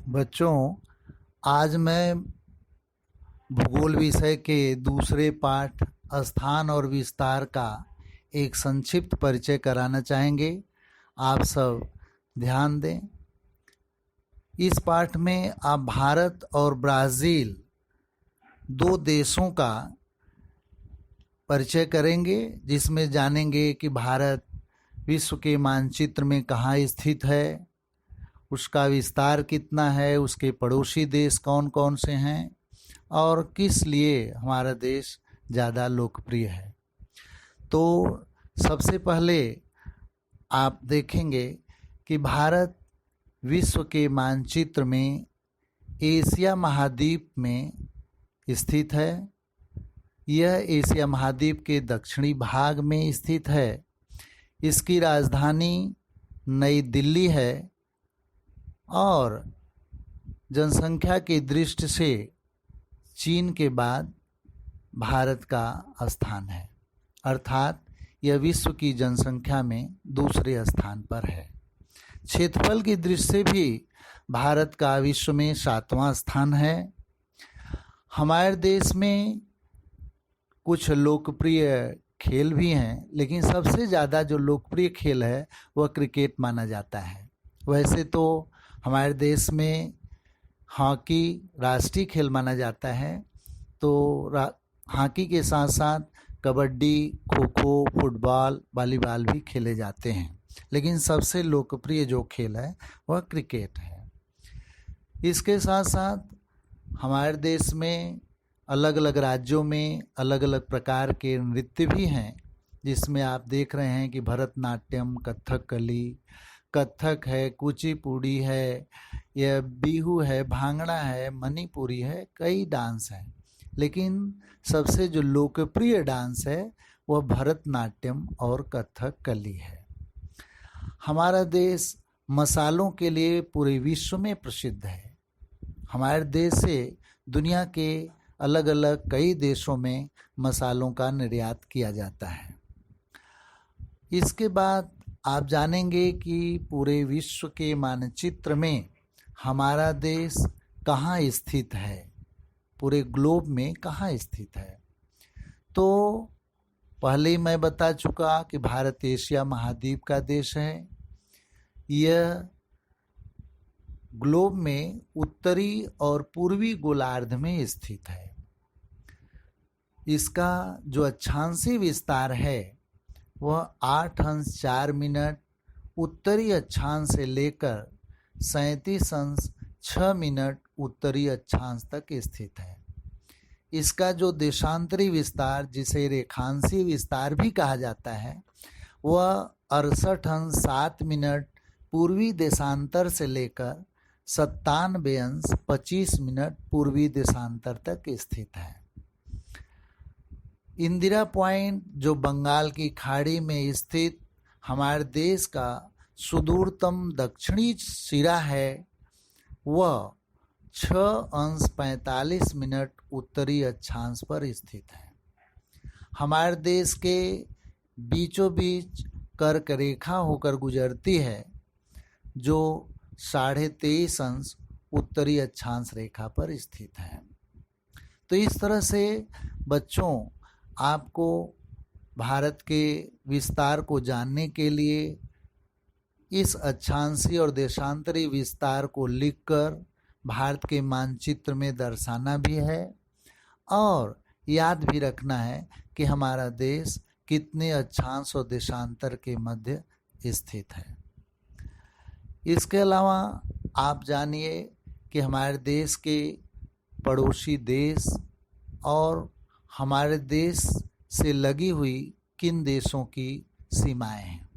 बच्चों, आज मैं भूगोल विषय के दूसरे पाठ स्थान और विस्तार का एक संक्षिप्त परिचय कराना चाहेंगे। आप सब ध्यान दें। इस पाठ में आप भारत और ब्राज़ील दो देशों का परिचय करेंगे, जिसमें जानेंगे कि भारत विश्व के मानचित्र में कहाँ स्थित है, उसका विस्तार कितना है, उसके पड़ोसी देश कौन कौन से हैं और किस लिए हमारा देश ज़्यादा लोकप्रिय है। तो सबसे पहले आप देखेंगे कि भारत विश्व के मानचित्र में एशिया महाद्वीप में स्थित है। यह एशिया महाद्वीप के दक्षिणी भाग में स्थित है। इसकी राजधानी नई दिल्ली है और जनसंख्या की दृष्टि से चीन के बाद भारत का स्थान है, अर्थात यह विश्व की जनसंख्या में दूसरे स्थान पर है। क्षेत्रफल की दृष्टि से भी भारत का विश्व में 7वां स्थान है। हमारे देश में कुछ लोकप्रिय खेल भी हैं, लेकिन सबसे ज़्यादा जो लोकप्रिय खेल है वह क्रिकेट माना जाता है। वैसे तो हमारे देश में हॉकी राष्ट्रीय खेल माना जाता है, तो हॉकी के साथ साथ कबड्डी, खो खो, फुटबॉल, वॉलीबॉल भी खेले जाते हैं, लेकिन सबसे लोकप्रिय जो खेल है वह क्रिकेट है। इसके साथ साथ हमारे देश में अलग अलग राज्यों में अलग अलग प्रकार के नृत्य भी हैं, जिसमें आप देख रहे हैं कि भरतनाट्यम, कथकली, कथक है, कुचिपुड़ी है, यह बिहू है, भांगड़ा है, मणिपुरी है, कई डांस हैं, लेकिन सबसे जो लोकप्रिय डांस है वह भरतनाट्यम और कथकली है। हमारा देश मसालों के लिए पूरे विश्व में प्रसिद्ध है। हमारे देश से दुनिया के अलग अलग कई देशों में मसालों का निर्यात किया जाता है। इसके बाद आप जानेंगे कि पूरे विश्व के मानचित्र में हमारा देश कहाँ स्थित है, पूरे ग्लोब में कहाँ स्थित है। तो पहले ही मैं बता चुका कि भारत एशिया महाद्वीप का देश है। यह ग्लोब में उत्तरी और पूर्वी गोलार्ध में स्थित है। इसका जो अक्षांशीय विस्तार है वह 8 अंश 4 मिनट उत्तरी अक्षांश से लेकर 37 अंश 6 मिनट उत्तरी अक्षांश तक स्थित है। इसका जो देशांतरी विस्तार, जिसे रेखांशीय विस्तार भी कहा जाता है, वह 68 अंश 7 मिनट पूर्वी देशांतर से लेकर 97 अंश 25 मिनट पूर्वी देशांतर तक स्थित है। इंदिरा पॉइंट, जो बंगाल की खाड़ी में स्थित हमारे देश का सुदूरतम दक्षिणी सिरा है, वह 6 अंश 45 मिनट उत्तरी अक्षांश पर स्थित है। हमारे देश के बीचों बीच कर्क रेखा होकर गुजरती है, जो 23.5 अंश उत्तरी अक्षांश रेखा पर स्थित है। तो इस तरह से बच्चों, आपको भारत के विस्तार को जानने के लिए इस अक्षांशीय और देशांतरी विस्तार को लिखकर भारत के मानचित्र में दर्शाना भी है और याद भी रखना है कि हमारा देश कितने अक्षांश और देशांतर के मध्य स्थित है। इसके अलावा आप जानिए कि हमारे देश के पड़ोसी देश और हमारे देश से लगी हुई किन देशों की सीमाएं हैं।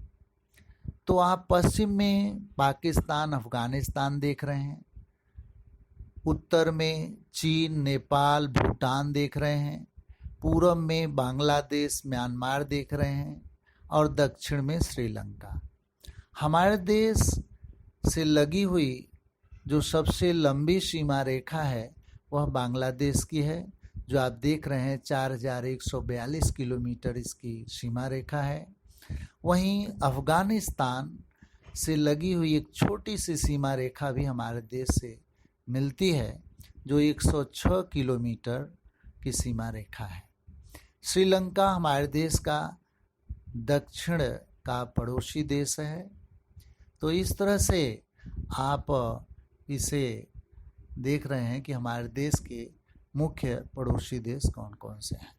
तो आप पश्चिम में पाकिस्तान, अफगानिस्तान देख रहे हैं, उत्तर में चीन, नेपाल, भूटान देख रहे हैं, पूर्व में बांग्लादेश, म्यांमार देख रहे हैं और दक्षिण में श्रीलंका। हमारे देश से लगी हुई जो सबसे लंबी सीमा रेखा है वह बांग्लादेश की है, जो आप देख रहे हैं 4142 किलोमीटर इसकी सीमा रेखा है। वहीं अफगानिस्तान से लगी हुई एक छोटी सी सीमा रेखा भी हमारे देश से मिलती है, जो 106 किलोमीटर की सीमा रेखा है। श्रीलंका हमारे देश का दक्षिण का पड़ोसी देश है। तो इस तरह से आप इसे देख रहे हैं कि हमारे देश के मुख्य पड़ोसी देश कौन कौन से हैं।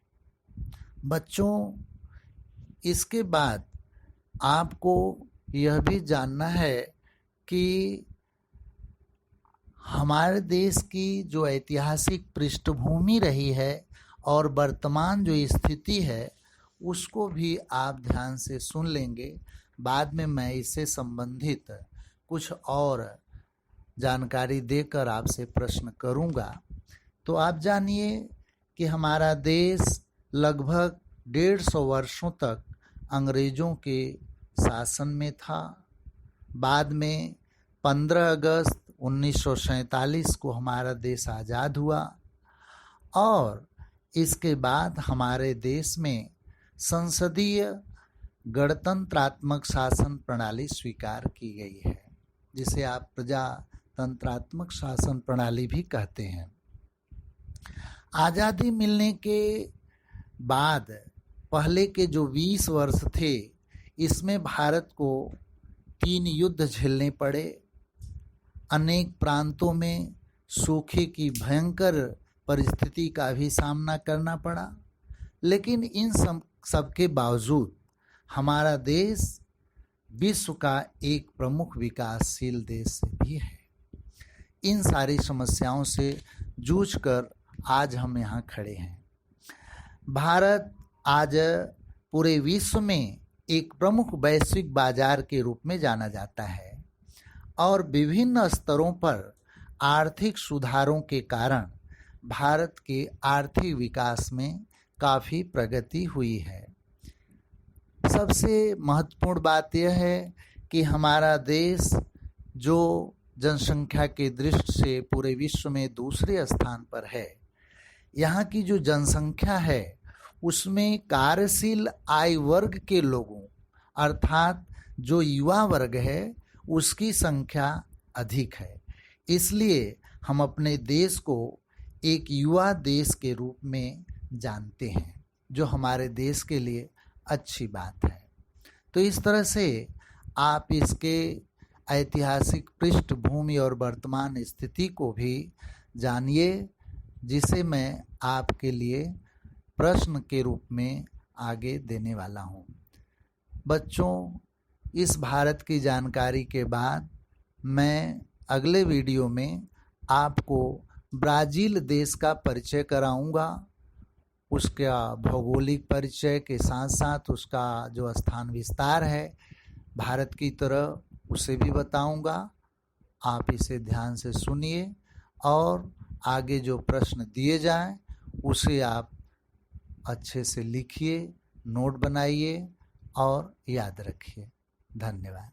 बच्चों, इसके बाद आपको यह भी जानना है कि हमारे देश की जो ऐतिहासिक पृष्ठभूमि रही है और वर्तमान जो स्थिति है उसको भी आप ध्यान से सुन लेंगे। बाद में मैं इससे संबंधित कुछ और जानकारी देकर आपसे प्रश्न करूंगा। तो आप जानिए कि हमारा देश लगभग 150 वर्षों तक अंग्रेज़ों के शासन में था। बाद में 15 अगस्त 1947 को हमारा देश आज़ाद हुआ और इसके बाद हमारे देश में संसदीय गणतंत्रात्मक शासन प्रणाली स्वीकार की गई है, जिसे आप प्रजातंत्रात्मक शासन प्रणाली भी कहते हैं। आज़ादी मिलने के बाद पहले के जो 20 वर्ष थे, इसमें भारत को 3 युद्ध झेलने पड़े। अनेक प्रांतों में सूखे की भयंकर परिस्थिति का भी सामना करना पड़ा। लेकिन इन सब के बावजूद हमारा देश विश्व का एक प्रमुख विकासशील देश भी है। इन सारी समस्याओं से जूझकर आज हम यहाँ खड़े हैं। भारत आज पूरे विश्व में एक प्रमुख वैश्विक बाजार के रूप में जाना जाता है और विभिन्न स्तरों पर आर्थिक सुधारों के कारण भारत के आर्थिक विकास में काफ़ी प्रगति हुई है। सबसे महत्वपूर्ण बात यह है कि हमारा देश जो जनसंख्या के दृष्टि से पूरे विश्व में दूसरे स्थान पर है, यहाँ की जो जनसंख्या है उसमें कार्यशील आय वर्ग के लोगों अर्थात जो युवा वर्ग है उसकी संख्या अधिक है। इसलिए हम अपने देश को एक युवा देश के रूप में जानते हैं, जो हमारे देश के लिए अच्छी बात है। तो इस तरह से आप इसके ऐतिहासिक पृष्ठभूमि और वर्तमान स्थिति को भी जानिए, जिसे मैं आपके लिए प्रश्न के रूप में आगे देने वाला हूँ। बच्चों, इस भारत की जानकारी के बाद मैं अगले वीडियो में आपको ब्राज़ील देश का परिचय कराऊंगा। उसका भौगोलिक परिचय के साथ साथ उसका जो स्थान विस्तार है भारत की तरह, उसे भी बताऊंगा। आप इसे ध्यान से सुनिए और आगे जो प्रश्न दिए जाएं उसे आप अच्छे से लिखिए, नोट बनाइए और याद रखिए। धन्यवाद।